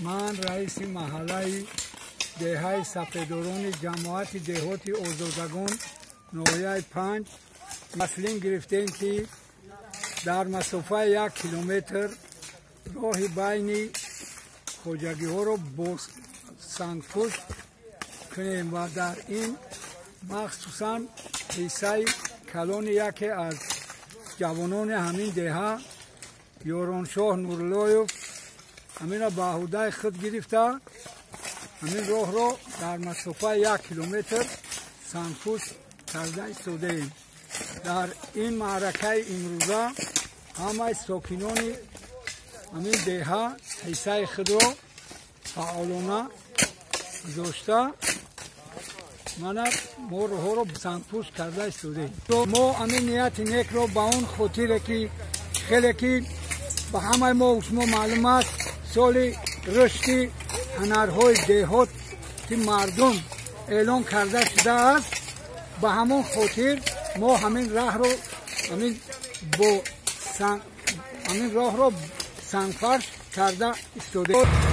من رئیس محله دهه سپیداران جماعت دهات آزادگان ناحیه 5 تصمیم گرفتیم که در مسافه 1 کیلومتر راه بین خواجگی ها را با سنگپوش کنیم و در این مخصوصا حصه کلان یکی از جوانان همین دهه یارانشاه نوراللهیف همین را به عهده خود گرفته همین راه را در مسافه 1 کیلومتر سنگپوش کرده ایستاده ایم. در این معرکه امروزه همه ساکنان همین دهه حصه خود را فعالانه گذاشته ما راه را سنگپوش کرده ایستاده ایم. ما همین نیت نیک را به اون خاطر که خیلی که به همه ما معلوم است سال رشد هنرهای دهات که مردم اعلان کرده شده است، به همون خاطر ما همین راه را همین راه را سنگفرش کرده ایستاده.